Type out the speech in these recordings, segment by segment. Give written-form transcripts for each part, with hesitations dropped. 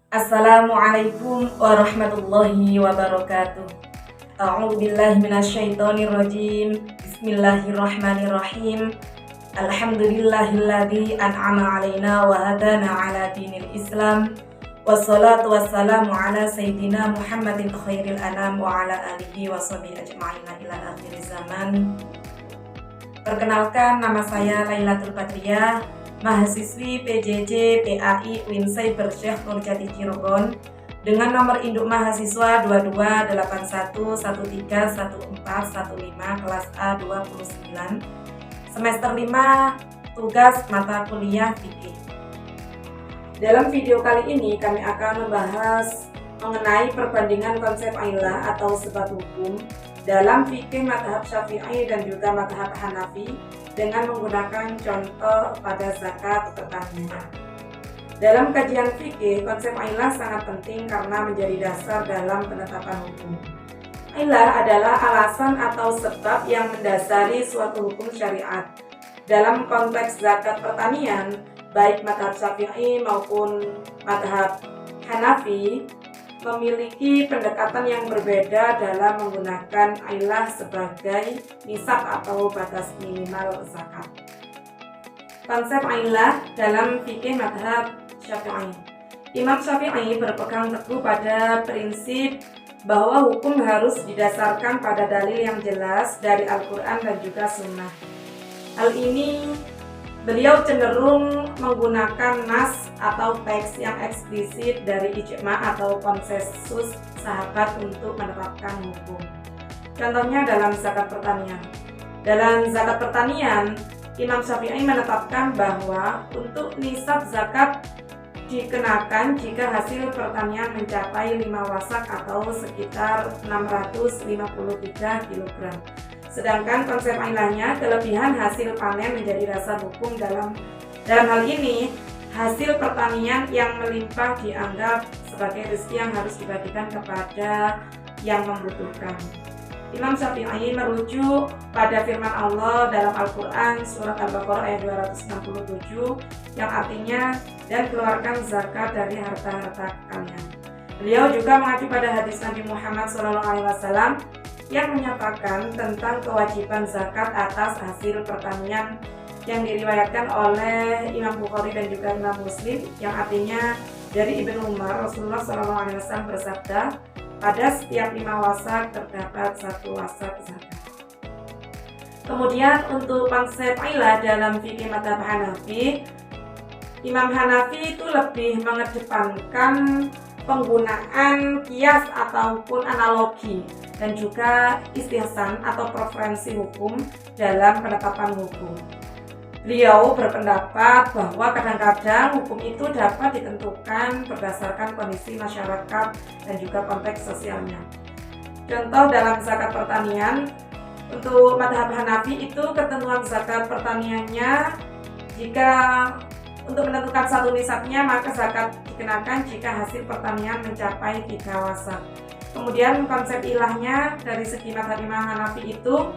Assalamualaikum warahmatullahi wabarakatuh. A'udzu billahi minasyaitonir rajim. Bismillahirrahmanirrahim. Alhamdulillahilladzi an'ama 'alaina wa hadana 'ala dinil Islam. Wassalatu wassalamu ala sayyidina Muhammadin khairil anam wa ala alihi wa sahbihi ajma'in ila akhir zaman. Perkenalkan, nama saya Lailatul Badriyah, mahasiswi PJJ PAI UIN Cyber Syekh Nurjati Cirebon dengan nomor induk mahasiswa 2281131415 kelas A 29 semester 5 tugas mata kuliah fikih. Dalam video kali ini kami akan membahas mengenai perbandingan konsep illah atau sebab hukum dalam fikih mazhab Syafi'i dan juga mazhab Hanafi dengan menggunakan contoh pada zakat pertanian. Dalam kajian fikih, konsep illah sangat penting karena menjadi dasar dalam penetapan hukum. Illah adalah alasan atau sebab yang mendasari suatu hukum syariat. Dalam konteks zakat pertanian, baik mazhab Syafi'i maupun mazhab Hanafi memiliki pendekatan yang berbeda dalam menggunakan illah sebagai nisab atau batas minimal zakat. Konsep illah dalam fikih mazhab Syafi'i. Imam Syafi'i berpegang teguh pada prinsip bahwa hukum harus didasarkan pada dalil yang jelas dari Al-Quran dan juga Sunnah. Hal ini beliau cenderung menggunakan nas atau teks yang eksplisit dari ijma' atau konsensus sahabat untuk menetapkan hukum. Contohnya dalam zakat pertanian. Dalam zakat pertanian, Imam Syafi'i menetapkan bahwa untuk nisab zakat dikenakan jika hasil pertanian mencapai 5 wasak atau sekitar 653 kg. Sedangkan konsep ilahnya, kelebihan hasil panen menjadi dasar hukum. Dalam hal ini, hasil pertanian yang melimpah dianggap sebagai rezeki yang harus dibagikan kepada yang membutuhkan. Imam Syafi'i merujuk pada firman Allah dalam Al-Quran surat Al-Baqarah ayat 267 yang artinya, dan keluarkan zakat dari harta-harta kalian. Beliau juga mengacu pada hadis Nabi Muhammad SAW yang menyatakan tentang kewajiban zakat atas hasil pertanian yang diriwayatkan oleh Imam Bukhari dan juga Imam Muslim yang artinya dari Ibnu Umar, Rasulullah SAW bersabda, pada setiap 5 wasak terdapat 1 wasak zakat. Kemudian untuk konsep illah dalam fikih mazhab Hanafi, Imam Hanafi itu lebih mengedepankan penggunaan kias ataupun analogi dan juga istihsan atau preferensi hukum dalam penetapan hukum. Beliau berpendapat bahwa kadang-kadang hukum itu dapat ditentukan berdasarkan kondisi masyarakat dan juga konteks sosialnya. Contoh dalam zakat pertanian, untuk mazhab Hanafi itu ketentuan zakat pertaniannya jika untuk menentukan satu nisabnya maka zakat dikenakan jika hasil pertanian mencapai 3 wasak. Kemudian konsep ilahnya dari segi mazhab Imam Hanafi itu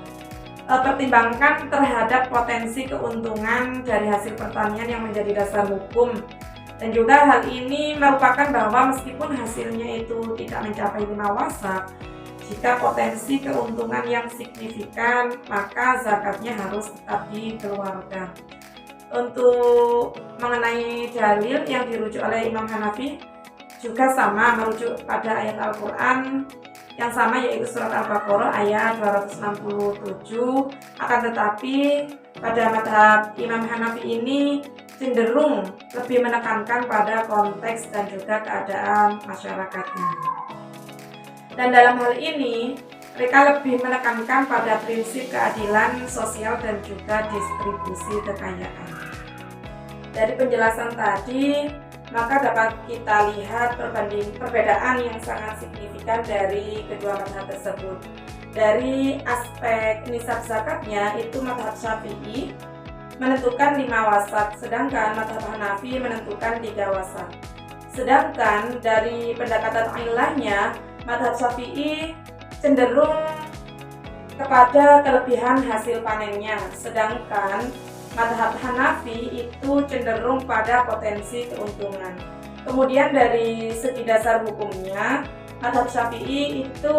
pertimbangkan terhadap potensi keuntungan dari hasil pertanian yang menjadi dasar hukum. Dan juga hal ini merupakan bahwa meskipun hasilnya itu tidak mencapai 5 wasak, jika potensi keuntungan yang signifikan maka zakatnya harus tetap dikeluarkan. Untuk mengenai dalil yang dirujuk oleh Imam Hanafi juga sama, merujuk pada ayat Al-Quran yang sama yaitu surat Al-Baqarah ayat 267. Akan tetapi pada mazhab Imam Hanafi ini cenderung lebih menekankan pada konteks dan juga keadaan masyarakatnya. Dan dalam hal ini mereka lebih menekankan pada prinsip keadilan sosial dan juga distribusi kekayaan. Dari penjelasan tadi, maka dapat kita lihat perbedaan yang sangat signifikan dari kedua mazhab tersebut. Dari aspek nisab zakatnya, itu mazhab Syafi'i menentukan 5 wasak, sedangkan mazhab Hanafi menentukan 3 wasak. Sedangkan dari pendekatan ilahnya, mazhab Syafi'i cenderung kepada kelebihan hasil panennya, sedangkan Mazhab Hanafi itu cenderung pada potensi keuntungan. Kemudian dari segi dasar hukumnya, mazhab Syafi'i itu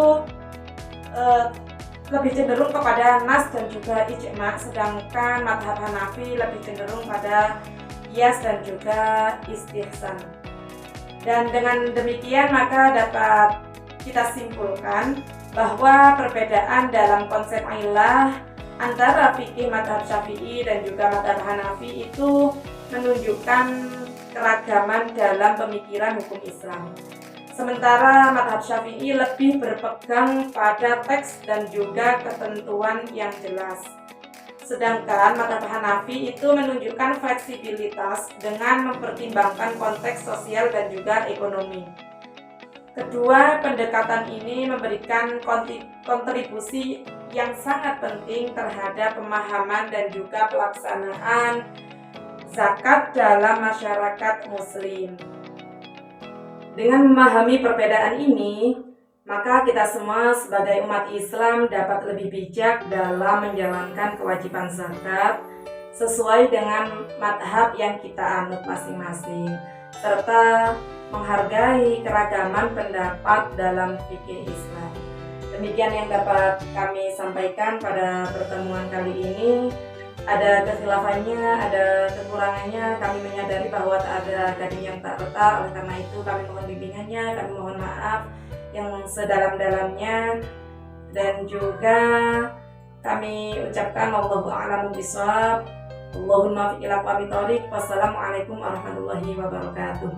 lebih cenderung kepada nas dan juga ijma, sedangkan mazhab Hanafi lebih cenderung pada qiyas dan juga istihsan. Dan dengan demikian maka dapat kita simpulkan bahwa perbedaan dalam konsep illah antara fikih mazhab Syafi'i dan juga mazhab Hanafi itu menunjukkan keragaman dalam pemikiran hukum Islam. Sementara mazhab Syafi'i lebih berpegang pada teks dan juga ketentuan yang jelas. Sedangkan mazhab Hanafi itu menunjukkan fleksibilitas dengan mempertimbangkan konteks sosial dan juga ekonomi. Kedua pendekatan ini memberikan kontribusi yang sangat penting terhadap pemahaman dan juga pelaksanaan zakat dalam masyarakat muslim. Dengan memahami perbedaan ini, maka kita semua sebagai umat Islam dapat lebih bijak dalam menjalankan kewajiban zakat sesuai dengan mazhab yang kita anut masing-masing, serta menghargai keragaman pendapat dalam fikih Islam. Demikian yang dapat kami sampaikan pada pertemuan kali ini. Ada kekhilaafannya, ada kekurangannya, kami menyadari bahwa tak ada gading yang tak retak. Oleh karena itu kami mohon bimbingannya, kami mohon maaf yang sedalam-dalamnya, dan juga kami ucapkan wallahu a'lamu bishawab. Allahumma fiqil aqwami thoriq. Wassalamualaikum warahmatullahi wabarakatuh.